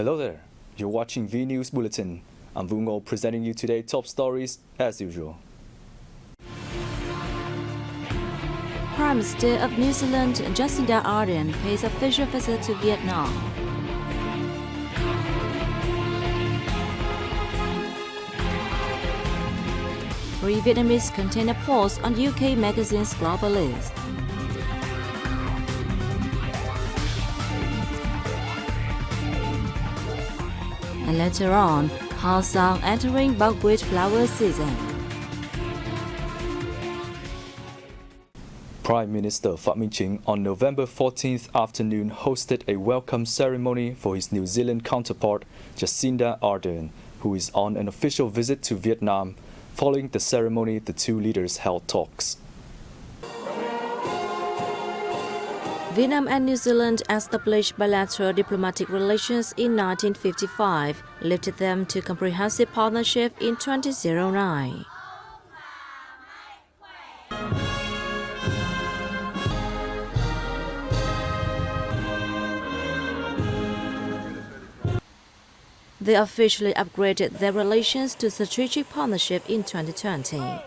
Hello there, you're watching Vnews Bulletin. I'm Vungo presenting you today top stories as usual. Prime Minister of New Zealand Jacinda Ardern pays official visit to Vietnam. Three Vietnamese container ports on UK magazine's global list. And later on, Ha Sang entering buckwheat flower season. Prime Minister Pham on November 14th afternoon hosted a welcome ceremony for his New Zealand counterpart Jacinda Ardern, who is on an official visit to Vietnam. Following the ceremony, the two leaders held talks. Vietnam and New Zealand established bilateral diplomatic relations in 1955, lifted them to comprehensive partnership in 2009. They officially upgraded their relations to strategic partnership in 2020.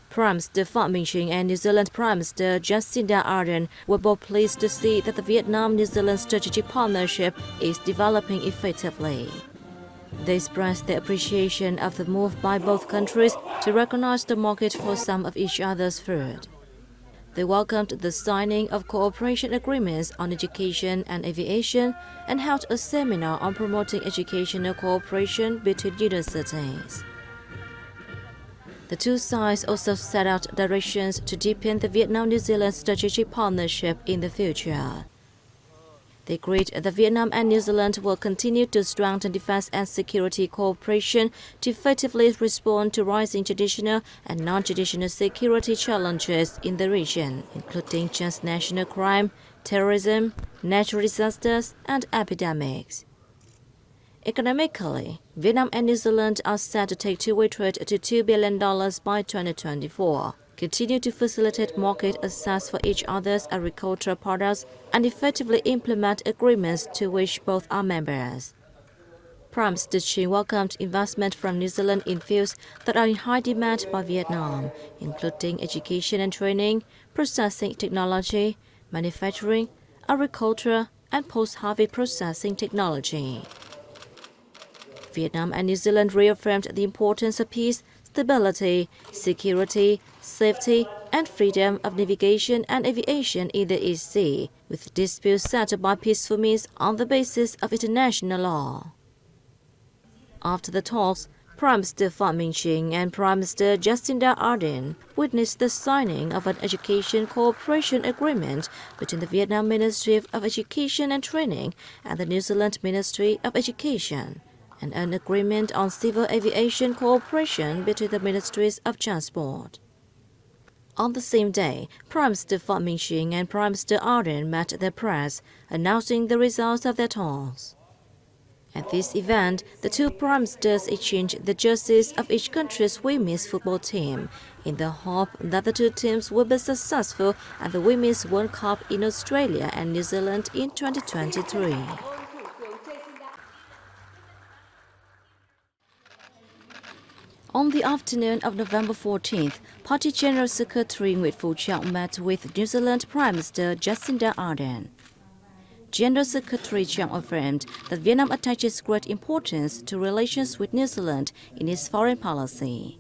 Prime Minister Pham and New Zealand Prime Minister Jacinda Ardern were both pleased to see that the Vietnam-New Zealand strategic partnership is developing effectively. They expressed their appreciation of the move by both countries to recognize the market for some of each other's food. They welcomed the signing of cooperation agreements on education and aviation and held a seminar on promoting educational cooperation between universities. The two sides also set out directions to deepen the Vietnam-New Zealand strategic partnership in the future. They agreed that Vietnam and New Zealand will continue to strengthen defense and security cooperation to effectively respond to rising traditional and non-traditional security challenges in the region, including transnational crime, terrorism, natural disasters, and epidemics. Economically, Vietnam and New Zealand are set to take two-way trade to $2 billion by 2024, continue to facilitate market access for each other's agricultural products, and effectively implement agreements to which both are members. Prime Minister Chin welcomed investment from New Zealand in fields that are in high demand by Vietnam, including education and training, processing technology, manufacturing, agriculture, and post-harvest processing technology. Vietnam and New Zealand reaffirmed the importance of peace, stability, security, safety, and freedom of navigation and aviation in the East Sea, with disputes settled by peaceful means on the basis of international law. After the talks, Prime Minister Pham and Prime Minister Jacinda Ardern witnessed the signing of an education cooperation agreement between the Vietnam Ministry of Education and Training and the New Zealand Ministry of Education, and an agreement on civil aviation cooperation between the Ministries of Transport. On the same day, Prime Minister Pham and Prime Minister Ardern met the press, announcing the results of their talks. At this event, the two Prime Ministers exchanged the jerseys of each country's women's football team, in the hope that the two teams will be successful at the Women's World Cup in Australia and New Zealand in 2023. On the afternoon of November 14th, Party General Secretary Nguyễn Phú Trọng met with New Zealand Prime Minister Jacinda Ardern. General Secretary Trọng affirmed that Vietnam attaches great importance to relations with New Zealand in its foreign policy.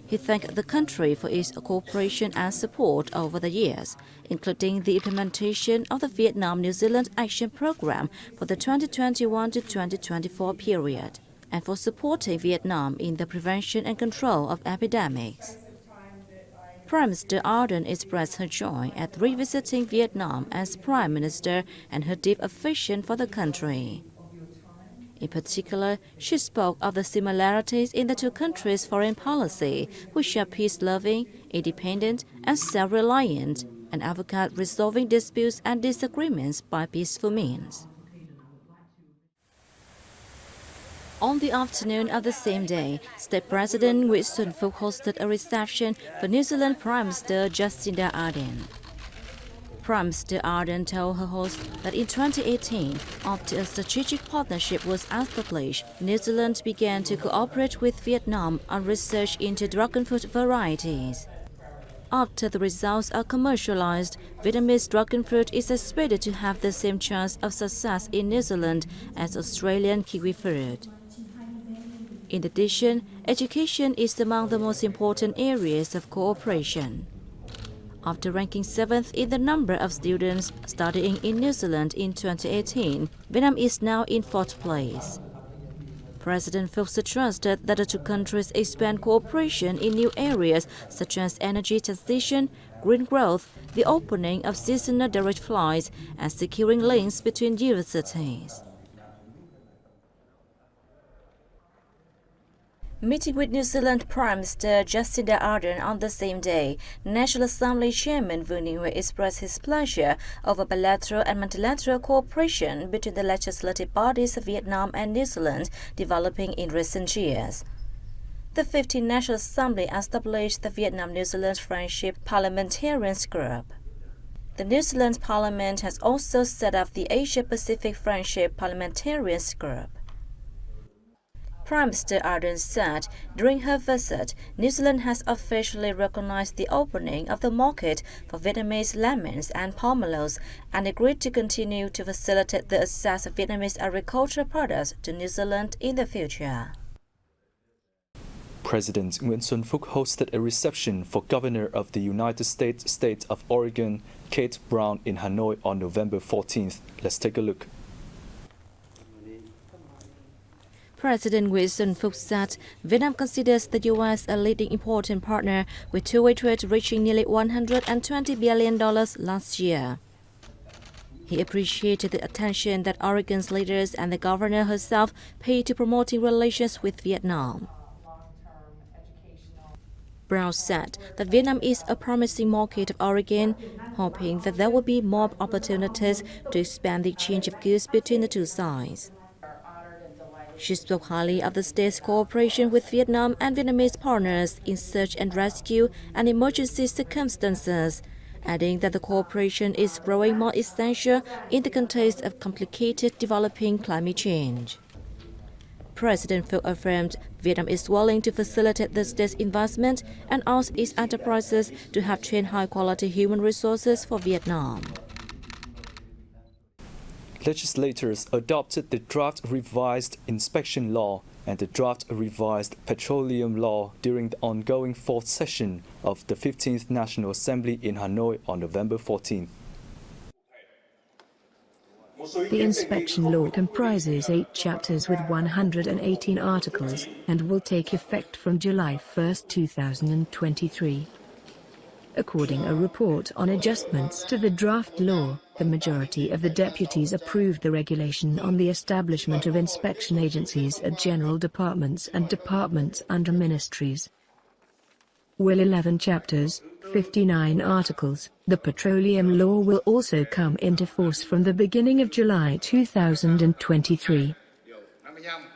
He thanked the country for its cooperation and support over the years, including the implementation of the Vietnam-New Zealand Action Program for the 2021 to 2024 period, and for supporting Vietnam in the prevention and control of epidemics. Prime Minister Ardern expressed her joy at revisiting Vietnam as Prime Minister and her deep affection for the country. In particular, she spoke of the similarities in the two countries' foreign policy, which are peace-loving, independent, and self-reliant, and advocate resolving disputes and disagreements by peaceful means. On the afternoon of the same day, State President Nguyễn Xuân Phúc hosted a reception for New Zealand Prime Minister Jacinda Ardern. Prime Minister Ardern told her host that in 2018, after a strategic partnership was established, New Zealand began to cooperate with Vietnam on research into dragon fruit varieties. After the results are commercialized, Vietnamese dragon fruit is expected to have the same chance of success in New Zealand as Australian kiwi fruit. In addition, education is among the most important areas of cooperation. After ranking 7th in the number of students studying in New Zealand in 2018, Vietnam is now in 4th place. President Phuc trusted that the two countries expand cooperation in new areas such as energy transition, green growth, the opening of seasonal direct flights, and securing links between universities. Meeting with New Zealand Prime Minister Jacinda Ardern on the same day, National Assembly Chairman Vnews expressed his pleasure over bilateral and multilateral cooperation between the legislative bodies of Vietnam and New Zealand developing in recent years. The 15th National Assembly established the Vietnam-New Zealand Friendship Parliamentarians Group. The New Zealand Parliament has also set up the Asia-Pacific Friendship Parliamentarians Group. Prime Minister Ardern said during her visit, New Zealand has officially recognized the opening of the market for Vietnamese lemons and pomelos and agreed to continue to facilitate the access of Vietnamese agricultural products to New Zealand in the future. President Nguyễn Xuân Phúc hosted a reception for Governor of the United States State of Oregon, Kate Brown, in Hanoi on November 14th. Let's take a look. President Nguyễn Xuân Phúc said Vietnam considers the U.S. a leading important partner with two-way trade reaching nearly $120 billion last year. He appreciated the attention that Oregon's leaders and the governor herself pay to promoting relations with Vietnam. Brown said that Vietnam is a promising market of Oregon, hoping that there will be more opportunities to expand the exchange of goods between the two sides. She spoke highly of the state's cooperation with Vietnam and Vietnamese partners in search and rescue and emergency circumstances, adding that the cooperation is growing more essential in the context of complicated developing climate change. President Phuc affirmed Vietnam is willing to facilitate the state's investment and asked its enterprises to have trained high-quality human resources for Vietnam. Legislators adopted the draft revised inspection law and the draft revised petroleum law during the ongoing 4th session of the 15th National Assembly in Hanoi on November 14th. The inspection law comprises 8 chapters with 118 articles and will take effect from July 1, 2023. According to a report on adjustments to the draft law, the majority of the deputies approved the regulation on the establishment of inspection agencies at general departments and departments under ministries. With 11 chapters, 59 articles, the petroleum law will also come into force from the beginning of July 2023.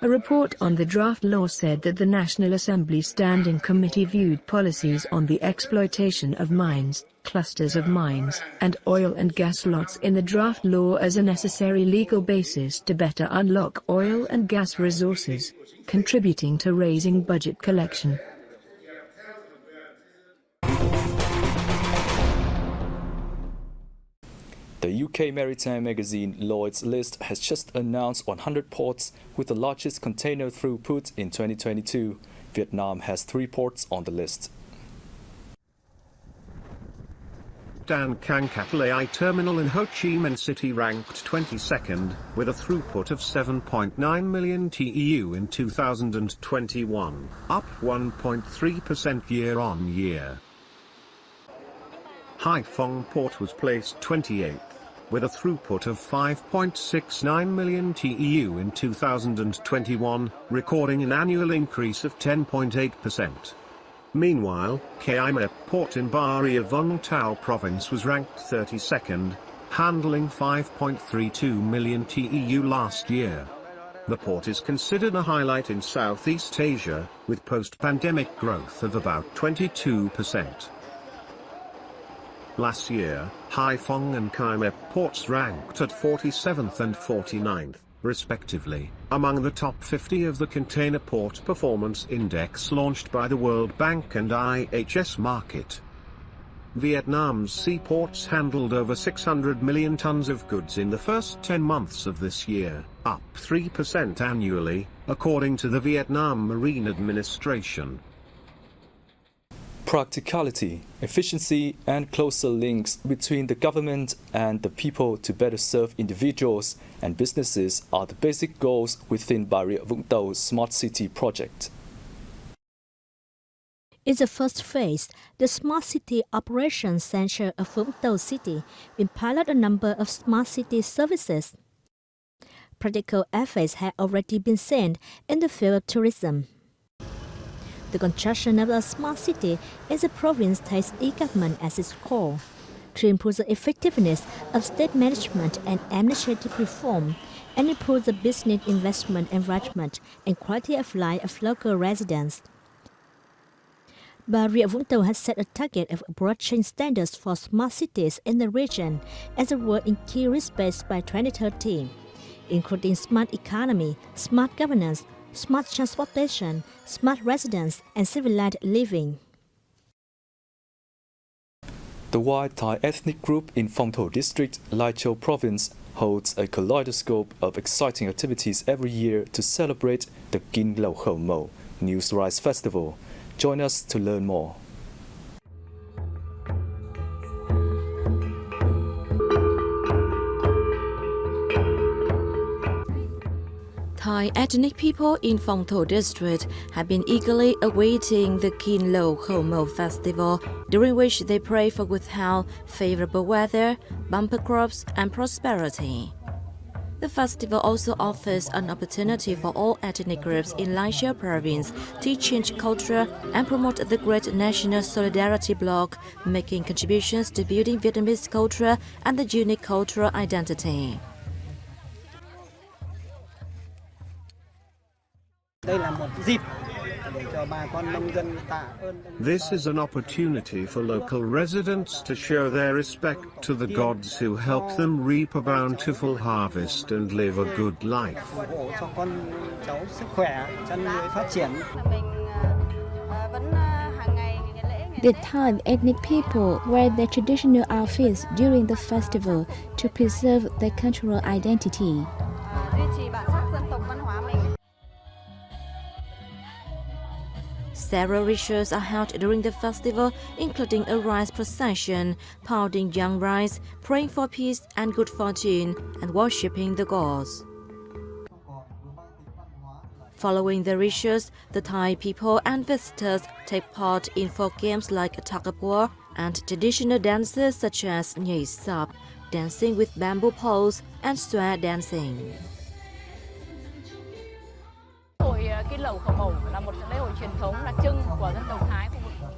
A report on the draft law said that the National Assembly Standing Committee viewed policies on the exploitation of mines, clusters of mines, and oil and gas lots in the draft law as a necessary legal basis to better unlock oil and gas resources, contributing to raising budget collection. The UK maritime magazine Lloyd's List has just announced 100 ports with the largest container throughput in 2022. Vietnam has 3 ports on the list. Dan Cang Cathay Terminal in Ho Chi Minh City ranked 22nd, with a throughput of 7.9 million TEU in 2021, up 1.3% year-on-year. Haiphong Port was placed 28th, with a throughput of 5.69 million TEU in 2021, recording an annual increase of 10.8%. Meanwhile, Kai Ma Port in Bari of Vung Tau Province was ranked 32nd, handling 5.32 million TEU last year. The port is considered a highlight in Southeast Asia, with post-pandemic growth of about 22%. Last year, Haiphong and Kaimep ports ranked at 47th and 49th, respectively, among the top 50 of the Container Port Performance Index launched by the World Bank and IHS Markit. Vietnam's seaports handled over 600 million tons of goods in the first 10 months of this year, up 3% annually, according to the Vietnam Marine Administration. Practicality, efficiency, and closer links between the government and the people to better serve individuals and businesses are the basic goals within Bà Rịa Vũng Tàu Smart City project. In the first phase, the Smart City Operations Center of Vũng Tàu City will pilot a number of smart city services. Practical efforts have already been seen in the field of tourism. The construction of a smart city in the province takes e-government as its core. To improve the effectiveness of state management and administrative reform, and improve the business investment environment and quality of life of local residents. Bà Rịa Vũng Tàu has set a target of approaching standards for smart cities in the region as a world in key respects by 2030, including smart economy, smart governance, smart transportation, smart residence, and civilized living. The White Thai ethnic group in Phong Tho District, Lai Châu Province, holds a kaleidoscope of exciting activities every year to celebrate the Kin Lau Khẩu Mo News Rice Festival. Join us to learn more. Thai ethnic people in Phong Tho District have been eagerly awaiting the Kin Lau Khẩu Mo festival, during which they pray for good health, favorable weather, bumper crops, and prosperity. The festival also offers an opportunity for all ethnic groups in Lai Châu Province to exchange culture and promote the great national solidarity bloc, making contributions to building Vietnamese culture and the unique cultural identity. This is an opportunity for local residents to show their respect to the gods who help them reap a bountiful harvest and live a good life. The Thai ethnic people wear their traditional outfits during the festival to preserve their cultural identity. Several rituals are held during the festival, including a rice procession, pounding young rice, praying for peace and good fortune, and worshipping the gods. Following the rituals, the Thai people and visitors take part in folk games like tug of war and traditional dances such as nhảy sạp, dancing with bamboo poles, and square dancing.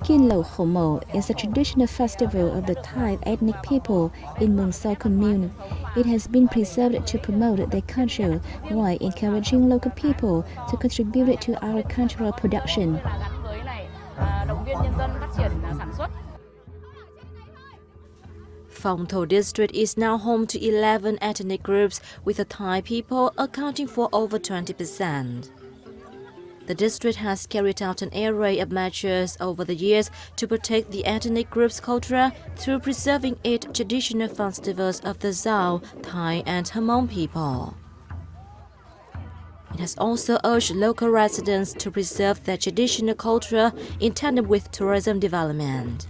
Kin Lau Khẩu Mo is a traditional festival of the Thai ethnic people in Mường Sau commune. It has been preserved to promote their culture while encouraging local people to contribute to our cultural production. Phong Tho District is now home to 11 ethnic groups, with the Thai people accounting for over 20%. The district has carried out an array of measures over the years to protect the ethnic group's culture through preserving 8 traditional festivals of the Dao, Thai, and Hmong people. It has also urged local residents to preserve their traditional culture in tandem with tourism development.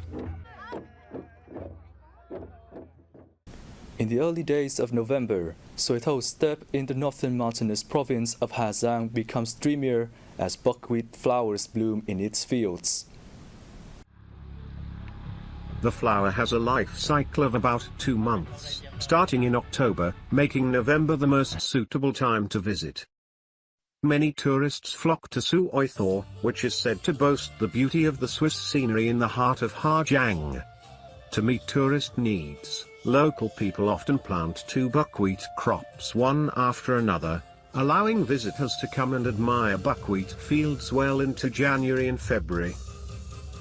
In the early days of November, Soi Thâu steppe in the northern mountainous province of Hà Giang becomes dreamier as buckwheat flowers bloom in its fields. The flower has a life cycle of about 2 months, starting in October, making November the most suitable time to visit. Many tourists flock to Soi Thâu, which is said to boast the beauty of the Swiss scenery in the heart of Hà Giang. To meet tourist needs, local people often plant 2 buckwheat crops one after another, allowing visitors to come and admire buckwheat fields well into January and February.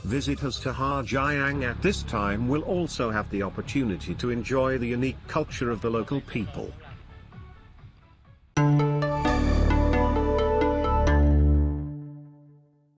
Visitors to Hajiang at this time will also have the opportunity to enjoy the unique culture of the local people.